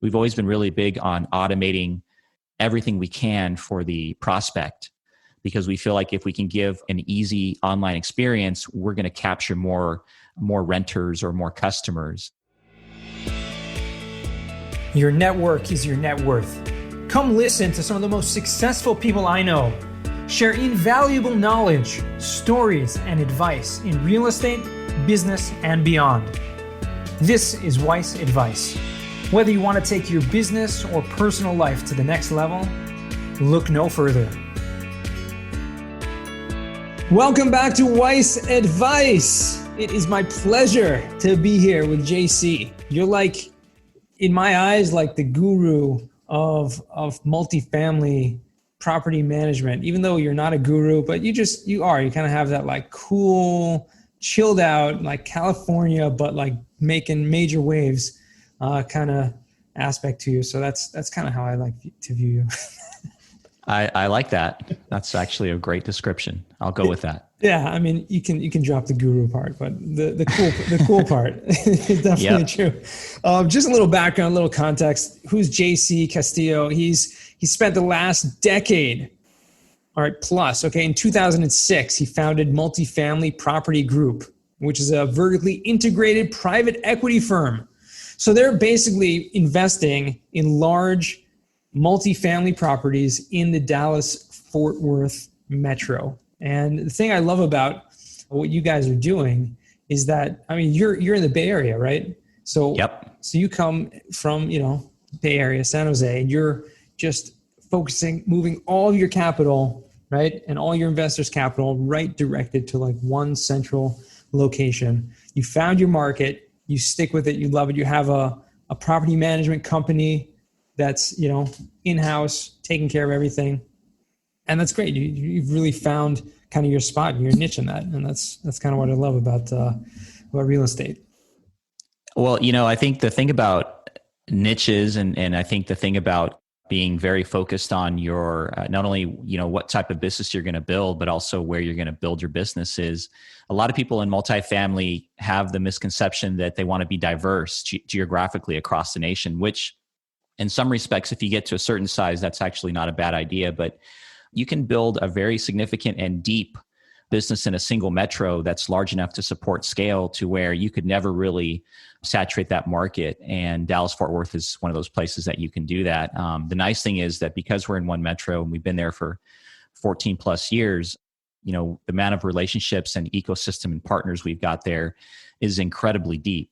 we've always been really big on automating everything we can for the prospect, because we feel like if we can give an easy online experience, we're going to capture more renters or more customers. Your network is your net worth. Come listen to some of the most successful people I know share invaluable knowledge, stories, and advice in real estate, business, and beyond. This is Weiss Advice. Whether you want to take your business or personal life to the next level, look no further. Welcome back to Weiss Advice. It is my pleasure to be here with JC. You're like, in my eyes, like the guru of multifamily property management, even though you're not a guru, but you kind of have that like cool, chilled out, like California, but like making major waves kind of aspect to you. So that's kind of how I like to view you. I like that. That's actually a great description. I'll go with that. Yeah, I mean, you can drop the guru part, but the cool part is definitely true. Just a little background, a little context. Who's JC Castillo? He spent the last decade, plus. Okay, in 2006, he founded Multifamily Property Group, which is a vertically integrated private equity firm. So they're basically investing in large multifamily properties in the Dallas-Fort Worth metro. And the thing I love about what you guys are doing is that, I mean, you're in the Bay Area, right? So, yep. So you come from, Bay Area, San Jose, and you're just moving all of your capital, right? And all your investors' capital right directed to like one central location. You found your market, you stick with it, you love it. You have a property management company that's, in-house, taking care of everything. And that's great. You've really found kind of your spot and your niche in that. And that's kind of what I love about real estate. Well, I think the thing about niches and I think the thing about being very focused on your, not only, what type of business you're going to build, but also where you're going to build your business is a lot of people in multifamily have the misconception that they want to be diverse geographically across the nation, which in some respects, if you get to a certain size, that's actually not a bad idea, but you can build a very significant and deep business in a single metro that's large enough to support scale to where you could never really saturate that market. And Dallas-Fort Worth is one of those places that you can do that. The nice thing is that because we're in one metro and we've been there for 14 plus years, the amount of relationships and ecosystem and partners we've got there is incredibly deep.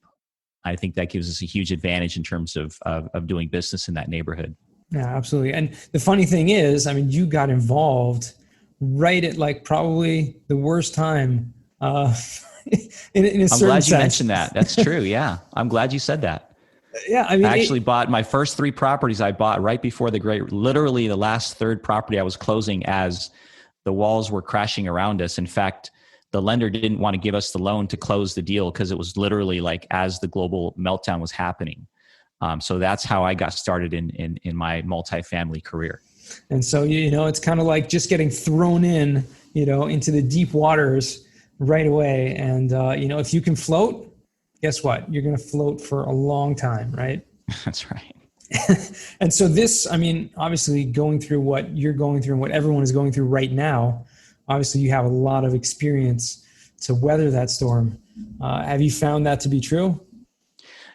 I think that gives us a huge advantage in terms of doing business in that neighborhood. Yeah, absolutely. And the funny thing is, I mean, you got involved right at like probably the worst time in a certain sense. I'm glad you mentioned that. That's true. Yeah. I'm glad you said that. Yeah. I mean, I actually bought my first 3 properties I bought right before literally the last third property I was closing as the walls were crashing around us. In fact, the lender didn't want to give us the loan to close the deal because it was literally like as the global meltdown was happening. So that's how I got started in my multifamily career. And so, it's kind of like just getting thrown in, into the deep waters right away. And, if you can float, guess what? You're going to float for a long time, right? That's right. And so this, I mean, obviously going through what you're going through and what everyone is going through right now, obviously you have a lot of experience to weather that storm. Have you found that to be true?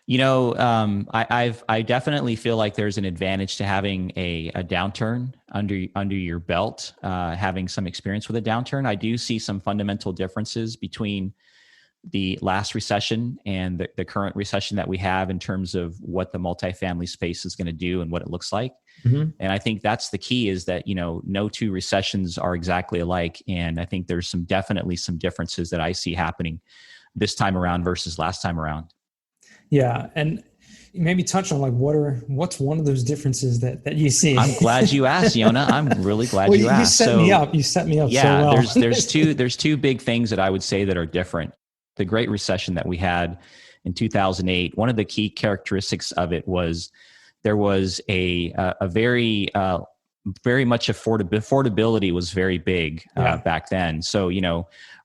I definitely feel like there's an advantage to having a downturn under your belt, having some experience with a downturn. I do see some fundamental differences between the last recession and the current recession that we have in terms of what the multifamily space is going to do and what it looks like. Mm-hmm. And I think that's the key is that, no 2 recessions are exactly alike. And I think there's definitely some differences that I see happening this time around versus last time around. Yeah. And maybe touch on like, what's one of those differences that you see? I'm glad you asked, Yona. I'm really glad you asked. You set me up. Yeah, so well. there's two big things that I would say that are different. The Great Recession that we had in 2008, one of the key characteristics of it was there was a very much affordability was very big back then. So,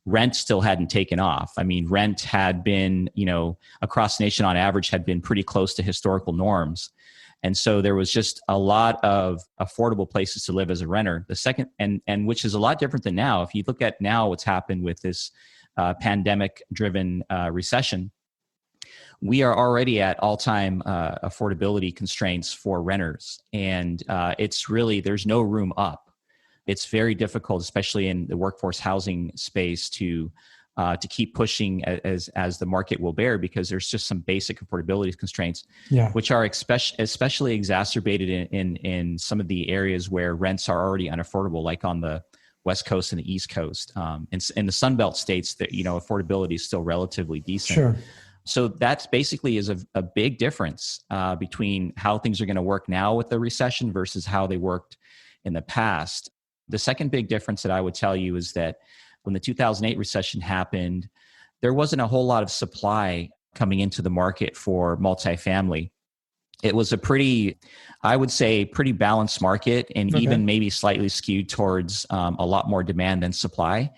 rent still hadn't taken off. I mean, rent had been, across the nation on average had been pretty close to historical norms. And so there was just a lot of affordable places to live as a renter. The second, and which is a lot different than now. If you look at now what's happened with this pandemic-driven recession, we are already at all-time affordability constraints for renters. And it's really, there's no room up. It's very difficult, especially in the workforce housing space, to keep pushing as the market will bear, because there's just some basic affordability constraints, which are especially exacerbated in some of the areas where rents are already unaffordable, like on the West Coast and the East Coast. In the Sun Belt states, that affordability is still relatively decent. Sure. So that's basically is a big difference between how things are going to work now with the recession versus how they worked in the past. The second big difference that I would tell you is that when the 2008 recession happened, there wasn't a whole lot of supply coming into the market for multifamily. It was a pretty balanced market, and even maybe slightly skewed towards a lot more demand than supply.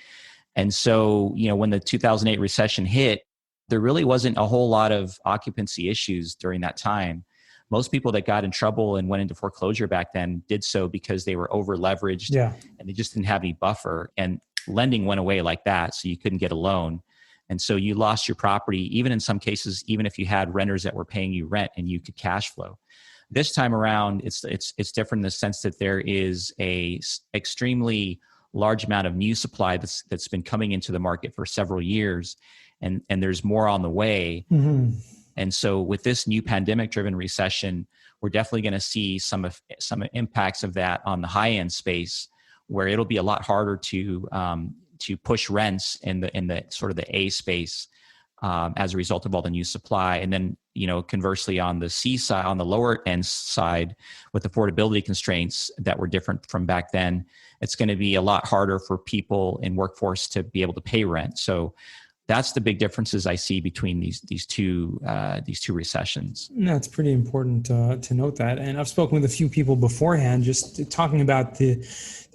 And so, when the 2008 recession hit, there really wasn't a whole lot of occupancy issues during that time. Most people that got in trouble and went into foreclosure back then did so because they were over leveraged and they just didn't have any buffer, and lending went away like that. So you couldn't get a loan. And so you lost your property, even in some cases, even if you had renters that were paying you rent and you could cash flow. This time around, it's different in the sense that there is a extremely large amount of new supply that's been coming into the market for several years, and there's more on the way. Mm-hmm. And so with this new pandemic-driven recession, we're definitely going to see some impacts of that on the high-end space, where it'll be a lot harder to push rents in the sort of the A space as a result of all the new supply. And then, conversely, on the C side, on the lower end side, with affordability constraints that were different from back then, it's going to be a lot harder for people in workforce to be able to pay rent. So that's the big differences I see between these two recessions. That's pretty important to note that. And I've spoken with a few people beforehand, just talking about the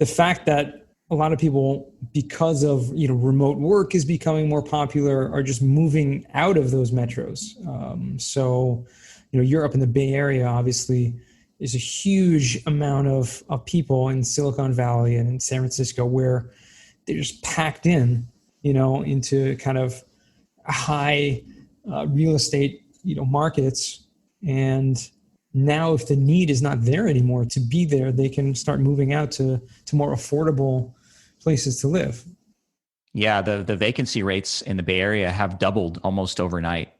fact that a lot of people, because of remote work is becoming more popular, are just moving out of those metros. So you're up in the Bay Area, obviously. There's a huge amount of people in Silicon Valley and in San Francisco where they're just packed into kind of high real estate, markets. And now if the need is not there anymore to be there, they can start moving out to more affordable places to live. Yeah, the vacancy rates in the Bay Area have doubled almost overnight.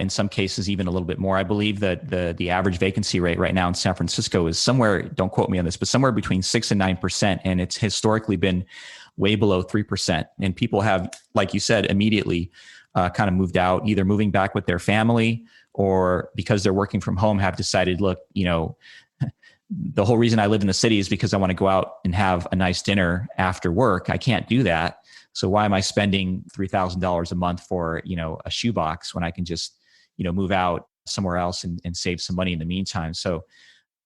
In some cases, even a little bit more. I believe that the average vacancy rate right now in San Francisco is somewhere, don't quote me on this, but somewhere between 6 and 9%. And it's historically been way below 3%. And people have, like you said, immediately kind of moved out, either moving back with their family, or because they're working from home, have decided, look, the whole reason I live in the city is because I want to go out and have a nice dinner after work. I can't do that. So why am I spending $3,000 a month for, a shoebox when I can just, move out somewhere else and save some money in the meantime? So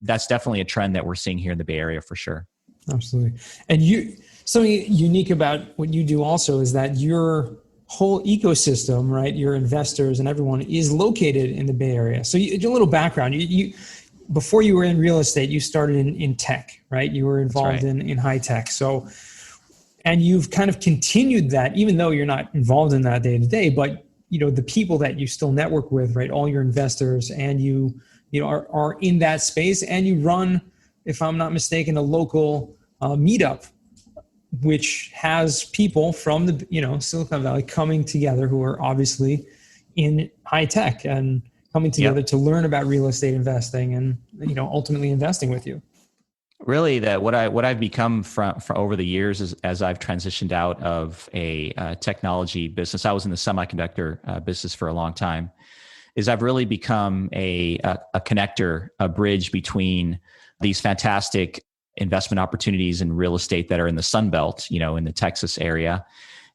that's definitely a trend that we're seeing here in the Bay Area for sure. Absolutely. And something unique about what you do also is that your whole ecosystem, right? Your investors and everyone is located in the Bay Area. So a little background, you before you were in real estate, you started in tech, right? You were involved in high tech. So, and you've kind of continued that, even though you're not involved in that day to day, but the people that you still network with, right? All your investors, and you are in that space, and you run, if I'm not mistaken, a local meetup, which has people from the Silicon Valley coming together who are obviously in high tech and coming together to learn about real estate investing and ultimately investing with you. Really, that what I've become from over the years is, as I've transitioned out of a technology business, I was in the semiconductor business for a long time, is I've really become a connector, a bridge between these fantastic investment opportunities in real estate that are in the Sun Belt, in the Texas area.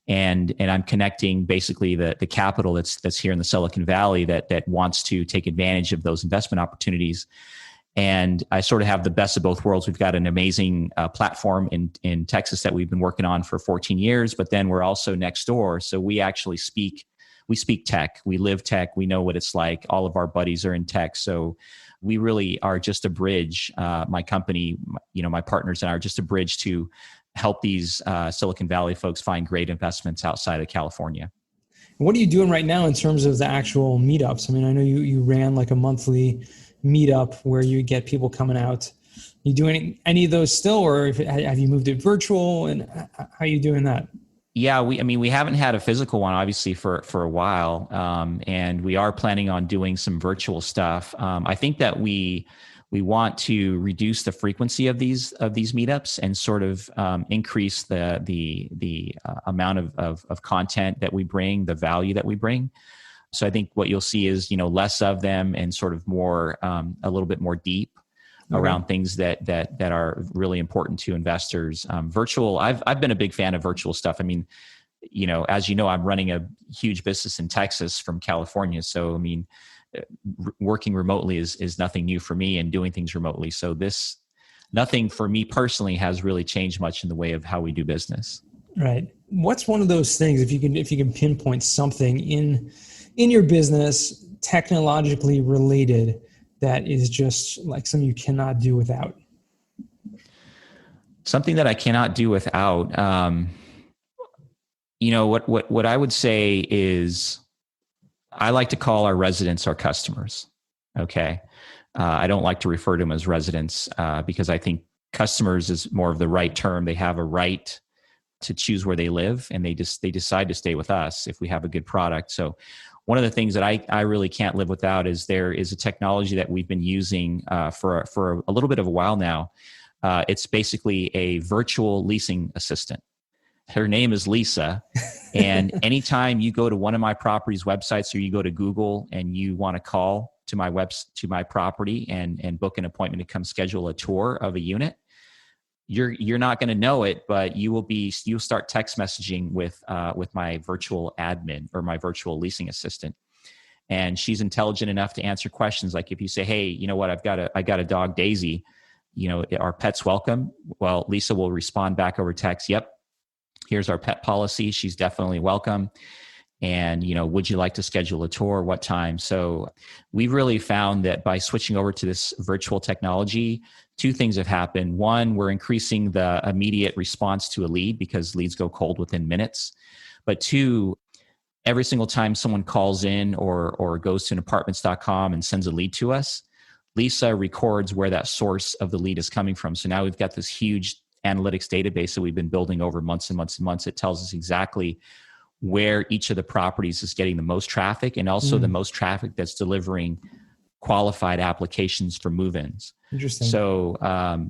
And I'm connecting basically the capital that's here in the Silicon Valley that wants to take advantage of those investment opportunities. And I sort of have the best of both worlds. We've got an amazing platform in Texas that we've been working on for 14 years, but then we're also next door. So we actually speak tech, we live tech, we know what it's like. All of our buddies are in tech. So we really are just a bridge. My company, my partners and I are just a bridge to help these Silicon Valley folks find great investments outside of California. What are you doing right now in terms of the actual meetups? I mean, I know you ran like a monthly meetup where you get people coming out. You doing any of those still, or have you moved it virtual, and how are you doing that? Yeah, we haven't had a physical one obviously for a while, and we are planning on doing some virtual stuff. I think that we want to reduce the frequency of these meetups and sort of increase the amount of content that we bring, the value that we bring. So I think what you'll see is less of them and sort of more a little bit more deep around things that are really important to investors. Virtual, I've been a big fan of virtual stuff. I mean, as you know, I'm running a huge business in Texas from California. So, I mean, working remotely is nothing new for me, and doing things remotely. So nothing for me personally has really changed much in the way of how we do business. Right. What's one of those things, if you can pinpoint something in your business technologically related that is just like something you cannot do without? Something that I cannot do without. What I would say is, I like to call our residents our customers. Okay. I don't like to refer to them as residents because I think customers is more of the right term. They have a right to choose where they live, and they decide to stay with us if we have a good product. So one of the things that I really can't live without is there is a technology that we've been using for a little bit of a while now. It's basically a virtual leasing assistant. Her name is Lisa. And anytime you go to one of my properties websites, or you go to Google and you want to call to my property and book an appointment to come schedule a tour of a unit, you're not going to know it, but you'll start text messaging with my virtual admin or my virtual leasing assistant. And she's intelligent enough to answer questions. Like if you say, hey, you know what, I got a dog, Daisy, our pet's welcome. Well, Lisa will respond back over text. Yep. Here's our pet policy. She's definitely welcome. And, would you like to schedule a tour? What time? So we've really found that by switching over to this virtual technology, two things have happened. One, we're increasing the immediate response to a lead because leads go cold within minutes. But two, every single time someone calls in or goes to an apartments.com and sends a lead to us, Lisa records where that source of the lead is coming from. So now we've got this huge analytics database that we've been building over months and months and months. It tells us exactly where each of the properties is getting the most traffic, and also the most traffic that's delivering qualified applications for move-ins. Interesting. So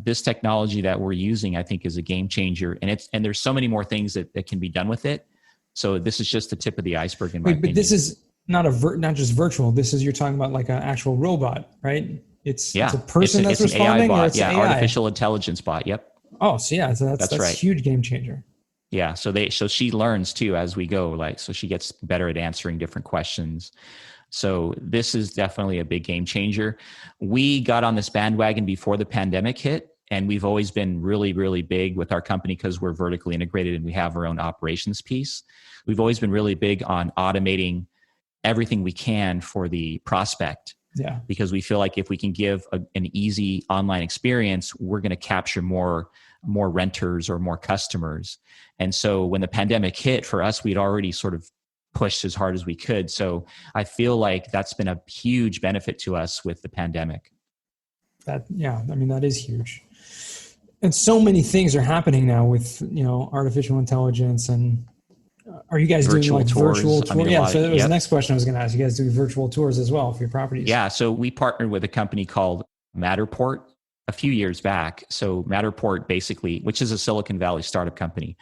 this technology that we're using, I think, is a game changer, and there's so many more things that can be done with it. So this is just the tip of the iceberg in my opinion. But this is not not just virtual. This is, you're talking about like an actual robot, right? It's a person that's responding, AI bot, or it's AI? Artificial intelligence bot. Yep. Oh, so yeah, so that's right. A huge game changer. Yeah, so she learns too as we go, so she gets better at answering different questions. So this is definitely a big game changer. We got on this bandwagon before the pandemic hit, and we've always been really, really big with our company because we're vertically integrated and we have our own operations piece. We've always been really big on automating everything we can for the prospect. Yeah. Because we feel like if we can give an easy online experience, we're going to capture more renters or more customers. And so when the pandemic hit, for us, we'd already sort of pushed as hard as we could. So I feel like that's been a huge benefit to us with the pandemic. That is huge. And so many things are happening now with, artificial intelligence. And are you guys doing like virtual tours? So that was the next question I was going to ask. You guys do virtual tours as well for your properties? Yeah. So we partnered with a company called Matterport a few years back. So Matterport basically, which is a Silicon Valley startup company,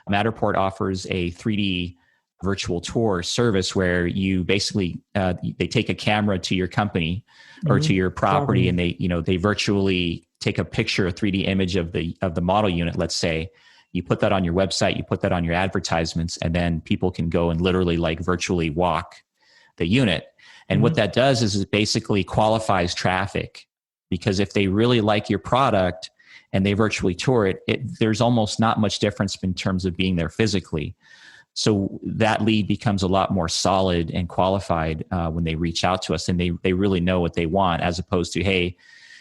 Matterport offers a 3D virtual tour service where you basically, they take a camera to your company or to your property, and they virtually take a picture, a 3D image of the model unit, let's say. You put that on your website, you put that on your advertisements, and then people can go and literally virtually walk the unit. And what that does is it basically qualifies traffic, because if they really like your product and they virtually tour it, there's almost not much difference in terms of being there physically. So that lead becomes a lot more solid and qualified when they reach out to us, and they really know what they want, as opposed to, hey,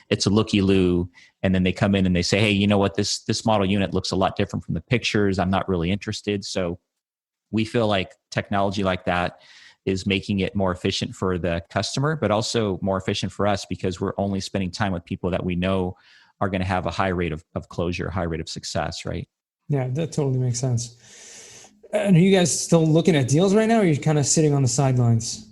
it's a looky-loo, and then they come in and they say, hey, you know what, this model unit looks a lot different from the pictures. I'm not really interested. So we feel like technology like that is making it more efficient for the customer, but also more efficient for us, because we're only spending time with people that we know are going to have a high rate of closure, high rate of success, right? Yeah, that totally makes sense. And are you guys still looking at deals right now, or are you kind of sitting on the sidelines?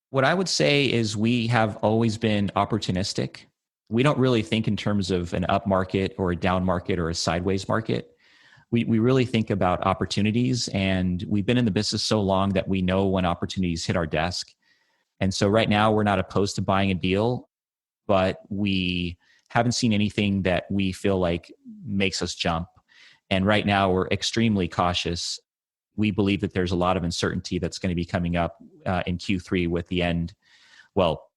What I would say is we have always been opportunistic. We don't really think in terms of an up market or a down market or a sideways market. We really think about opportunities, and we've been in the business so long that we know when opportunities hit our desk. And so right now we're not opposed to buying a deal, but we haven't seen anything that we feel like makes us jump. And right now we're extremely cautious. We believe that there's a lot of uncertainty that's going to be coming up in Q3 with the end, well,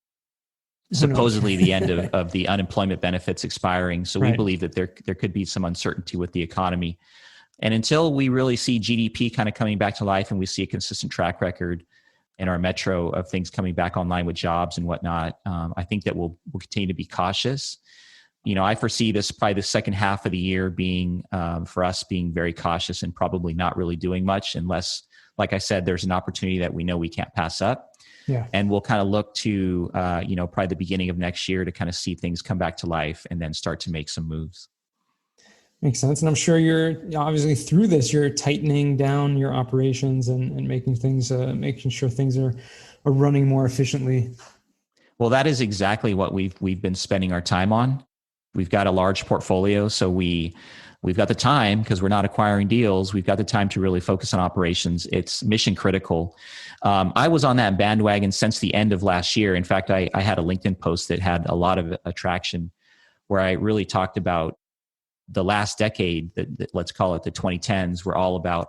supposedly the end of the unemployment benefits expiring. So we believe that there could be some uncertainty with the economy. And until we really see GDP kind of coming back to life, and we see a consistent track record in our metro of things coming back online with jobs and whatnot, I think that we'll continue to be cautious. I foresee this probably the second half of the year being, for us, being very cautious and probably not really doing much unless, like I said, there's an opportunity that we know we can't pass up. Yeah. And we'll kind of look to, probably the beginning of next year to kind of see things come back to life and then start to make some moves. Makes sense. And I'm sure you're obviously through this, you're tightening down your operations and making sure things are running more efficiently. Well, that is exactly what we've been spending our time on. We've got a large portfolio, so we've got the time, because we're not acquiring deals. We've got the time to really focus on operations. It's mission critical. I was on that bandwagon since the end of last year. In fact, I had a LinkedIn post that had a lot of attraction, where I really talked about the last decade, that let's call it the 2010s, were all about,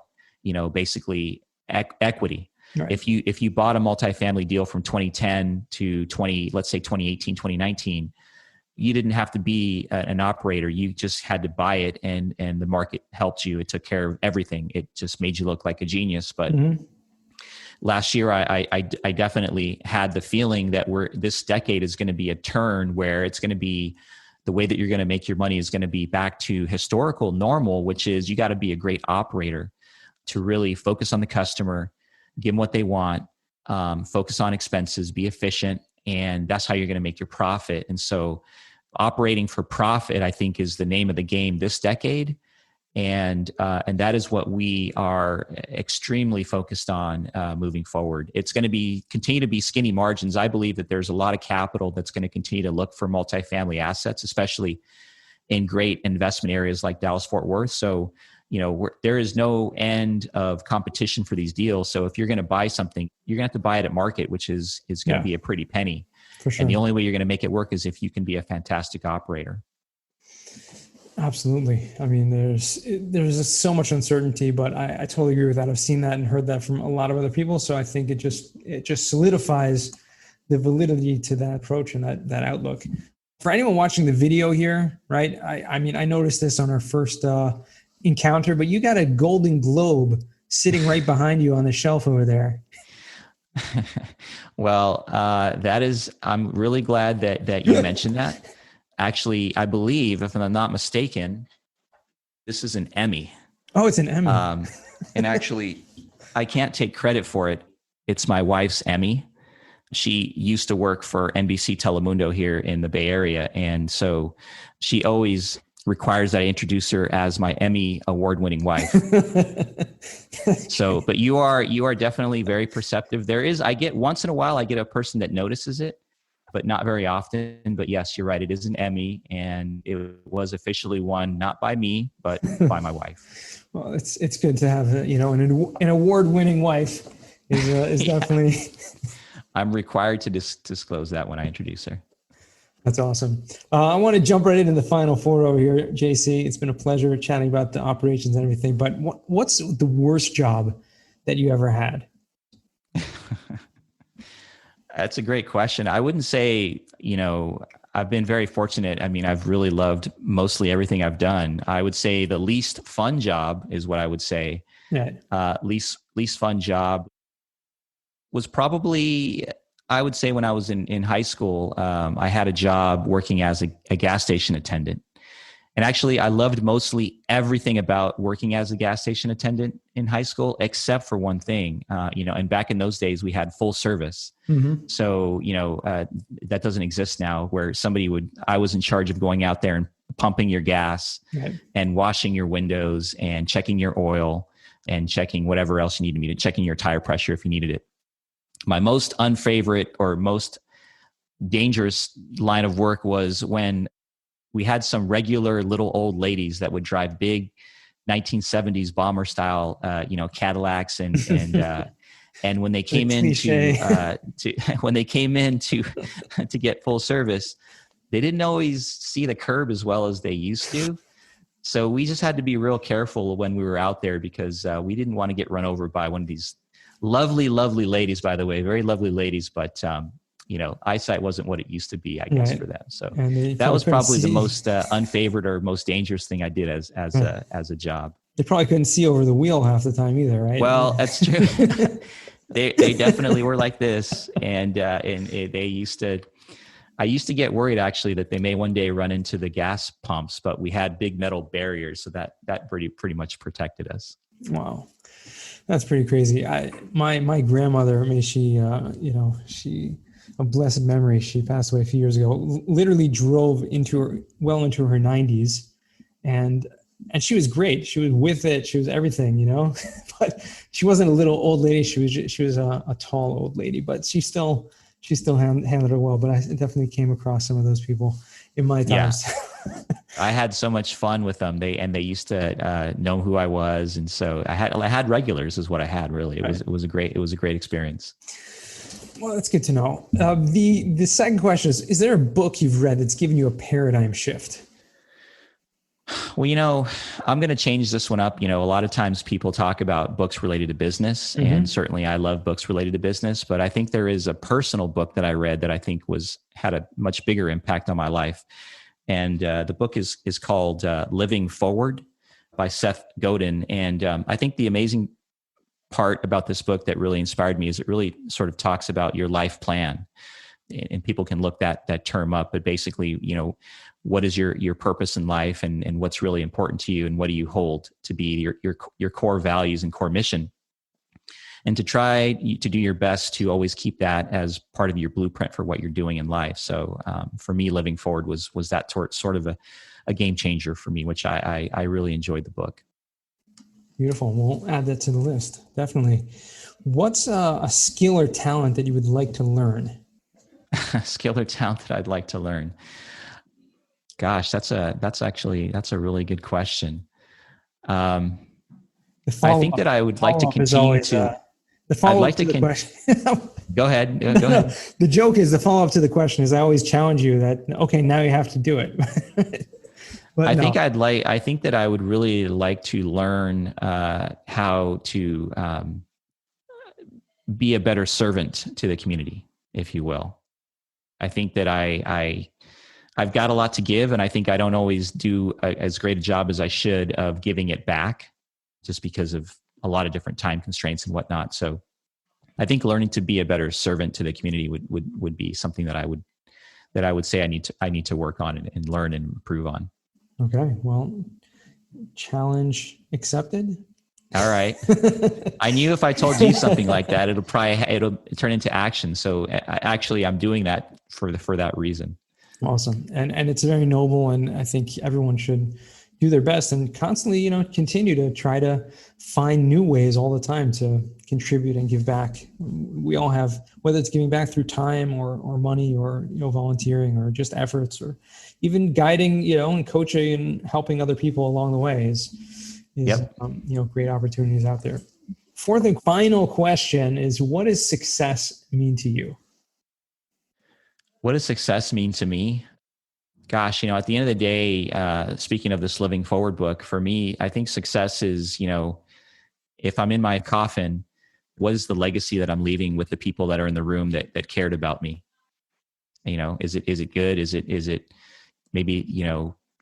basically equity. Right. If you bought a multifamily deal from 2010 to let's say 2018, 2019, you didn't have to be an operator. You just had to buy it, and the market helped you. It took care of everything. It just made you look like a genius. But last year, I definitely had the feeling that this decade is going to be a turn where it's going to be, the way that you're going to make your money is going to be back to historical normal, which is you got to be a great operator to really focus on the customer, give them what they want, focus on expenses, be efficient, and that's how you're going to make your profit. And so operating for profit, I think, is the name of the game this decade. And that is what we are extremely focused on moving forward. It's going to continue to be skinny margins. I believe that there's a lot of capital that's going to continue to look for multifamily assets, especially in great investment areas like Dallas-Fort Worth. So, there is no end of competition for these deals. So if you're going to buy something, you're going to have to buy it at market, which is going to be a pretty penny. For sure. And the only way you're going to make it work is if you can be a fantastic operator. Absolutely. I mean, there's just so much uncertainty, but I totally agree with that. I've seen that and heard that from a lot of other people. So I think it just solidifies the validity to that approach and that outlook. For anyone watching the video here, right? I mean, I noticed this on our first encounter, but you got a Golden Globe sitting right behind you on the shelf over there. Well, I'm really glad that you mentioned that. Actually, I believe, if I'm not mistaken, this is an Emmy. Oh, it's an Emmy. And actually, I can't take credit for it. It's my wife's Emmy. She used to work for NBC Telemundo here in the Bay Area. And so she always requires that I introduce her as my Emmy award-winning wife. So, but you are definitely very perceptive. Once in a while, I get a person that notices it, but not very often. But yes, you're right. It is an Emmy, and it was officially won not by me, but by my wife. Well, it's good to have an award-winning wife. Is definitely. I'm required to disclose that when I introduce her. That's awesome. I want to jump right into the final four over here, JC. It's been a pleasure chatting about the operations and everything. But what's the worst job that you ever had? That's a great question. I wouldn't say, I've been very fortunate. I mean, I've really loved mostly everything I've done. I would say the least fun job is what I would say. Right. Least least fun job was probably, I would say, when I was in high school. I had a job working as a gas station attendant. And actually, I loved mostly everything about working as a gas station attendant in high school, except for one thing. And back in those days, we had full service. Mm-hmm. So, that doesn't exist now, where I was in charge of going out there and pumping your gas, right, and washing your windows and checking your oil and checking whatever else you needed me to, checking your tire pressure if you needed it. My most unfavorite or most dangerous line of work was when we had some regular little old ladies that would drive big 1970s bomber style, Cadillacs, and when they came in to get full service, they didn't always see the curb as well as they used to. So we just had to be real careful when we were out there, because we didn't want to get run over by one of these lovely, lovely ladies, by the way, very lovely ladies, but eyesight wasn't what it used to be, I guess, right, for them. So that was probably the most unfavored or most dangerous thing I did as a job. They probably couldn't see over the wheel half the time either, right? Well, that's true. They definitely were like this, and they used to. I used to get worried, actually, that they may one day run into the gas pumps, but we had big metal barriers, so that pretty much protected us. Wow. That's pretty crazy. My grandmother, may she, a blessed memory, she passed away a few years ago, literally drove into her 90s, and she was great. She was with it. She was everything, but she wasn't a little old lady. She was a tall old lady, but she still handled it well. But I definitely came across some of those people in my times. Yeah. I had so much fun with them. They used to know who I was, and so I had regulars is what I had. Really, it was a great experience. Well, that's good to know. The second question is there a book you've read that's given you a paradigm shift? Well, I'm going to change this one up. A lot of times people talk about books related to business, mm-hmm, and certainly I love books related to business, but I think there is a personal book that I read that I think had a much bigger impact on my life. And the book is called Living Forward by Seth Godin. And I think the amazing part about this book that really inspired me is it really sort of talks about your life plan. And people can look that term up, but basically, what is your purpose in life, and what's really important to you, and what do you hold to be your core values and core mission, and to try to do your best to always keep that as part of your blueprint for what you're doing in life. So for me, Living Forward was that sort of a game changer for me, which I really enjoyed the book. Beautiful. We'll add that to the list. Definitely. What's a skill or talent that you would like to learn? Skill or talent that I'd like to learn. Gosh, that's a really good question. I think that I would like to continue to. The follow-up to the question. Go ahead. Go ahead. The joke is the follow-up to the question is I always challenge you that, okay, now you have to do it. I think that I would really like to learn how to be a better servant to the community, if you will. I think that I've got a lot to give, and I think I don't always do as great a job as I should of giving it back, just because of a lot of different time constraints and whatnot. So I think learning to be a better servant to the community would be something that I would say I need to work on and learn and improve on. Okay. Well, challenge accepted. All right. I knew if I told you something like that, it'll turn into action. So I'm doing that for that reason. Awesome. And it's very noble. And I think everyone should do their best and constantly, continue to try to find new ways all the time to contribute and give back. We all have, whether it's giving back through time or money or, volunteering or just efforts or even guiding, and coaching and helping other people along the way is yep. Great opportunities out there. Fourth and final question is, what does success mean to you? What does success mean to me? Gosh, at the end of the day, speaking of this Living Forward book, for me, I think success is, if I'm in my coffin, what is the legacy that I'm leaving with the people that are in the room that cared about me? Is it good? Is it maybe,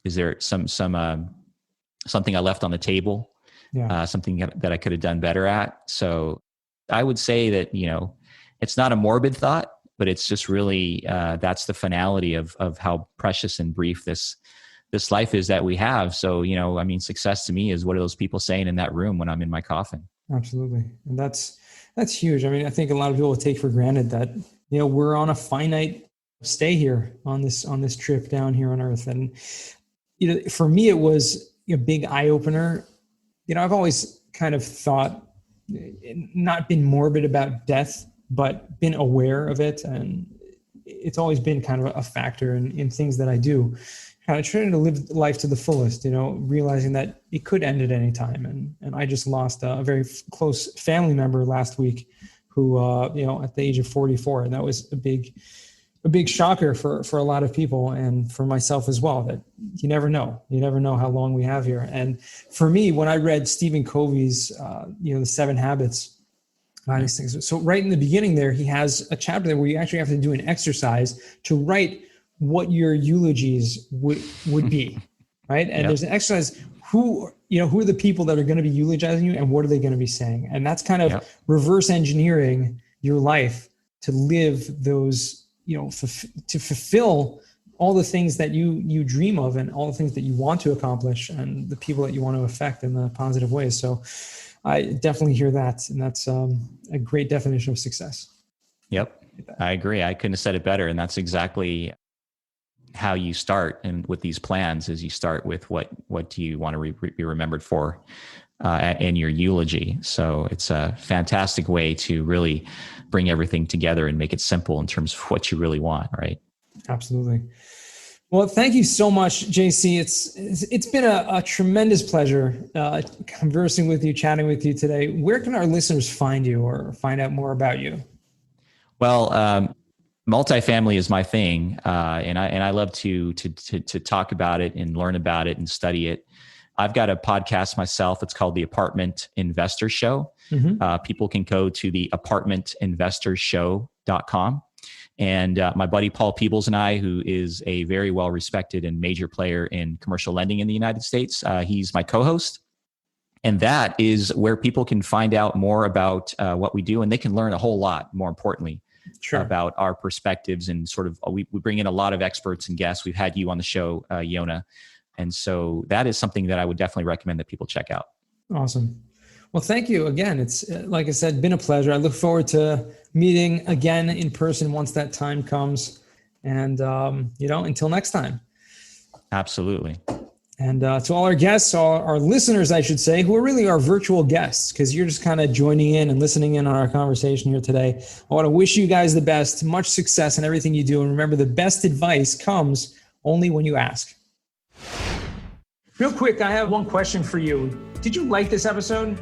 is there something I left on the table something that I could have done better at. So I would say that, it's not a morbid thought, but it's just really, that's the finality of how precious and brief this life is that we have. So, success to me is what are those people saying in that room when I'm in my coffin? Absolutely. And that's huge. I mean, I think a lot of people take for granted that, we're on a finite stay here on this trip down here on Earth. And, for me, it was a big eye opener. I've always kind of thought, not been morbid about death, but been aware of it. And it's always been kind of a factor in things that I do. Kind of trying to live life to the fullest, realizing that it could end at any time. And I just lost a very close family member last week who, at the age of 44. And that was a big shocker for a lot of people and for myself as well, that you never know how long we have here. And for me, when I read Stephen Covey's, the 7 Habits, these things. So right in the beginning there, he has a chapter there where you actually have to do an exercise to write what your eulogies would be, right? And there's an exercise, who are the people that are going to be eulogizing you and what are they going to be saying? And that's kind of reverse engineering your life to live those, to fulfill all the things that you dream of and all the things that you want to accomplish and the people that you want to affect in the positive ways. So I definitely hear that. And that's a great definition of success. Yep. I agree. I couldn't have said it better. And that's exactly how you start. And with these plans is you start with what do you want to be remembered for in your eulogy. So it's a fantastic way to really bring everything together and make it simple in terms of what you really want, right? Absolutely. Well, thank you so much, JC. It's been a tremendous pleasure conversing with you, chatting with you today. Where can our listeners find you or find out more about you? Well, multifamily is my thing, and I love to talk about it and learn about it and study it. I've got a podcast myself. It's called the Apartment Investor Show. Mm-hmm. People can go to the apartmentinvestorshow.com. And my buddy Paul Peebles and I, who is a very well-respected and major player in commercial lending in the United States, he's my co-host. And that is where people can find out more about what we do, and they can learn a whole lot, more importantly, about our perspectives. And sort of, we bring in a lot of experts and guests. We've had you on the show, Yona. And so that is something that I would definitely recommend that people check out. Awesome. Well, thank you again. It's, like I said, been a pleasure. I look forward to meeting again in person once that time comes. And, until next time. Absolutely. And to all our guests, our listeners, I should say, who are really our virtual guests, because you're just kind of joining in and listening in on our conversation here today. I want to wish you guys the best, much success in everything you do. And remember, the best advice comes only when you ask. Real quick, I have one question for you. Did you like this episode?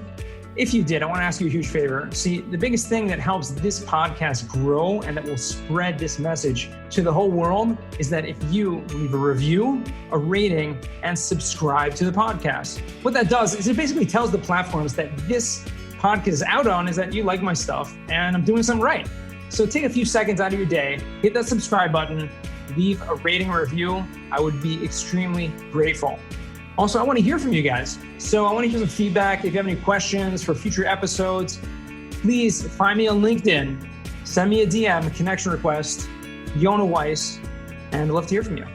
If you did, I want to ask you a huge favor. See, the biggest thing that helps this podcast grow and that will spread this message to the whole world is that if you leave a review, a rating, and subscribe to the podcast. What that does is it basically tells the platforms that this podcast is out on is that you like my stuff and I'm doing something right. So take a few seconds out of your day, hit that subscribe button, leave a rating or review. I would be extremely grateful. Also, I want to hear from you guys. So I want to hear some feedback. If you have any questions for future episodes, please find me on LinkedIn. Send me a DM, a connection request, Yona Weiss, and I'd love to hear from you.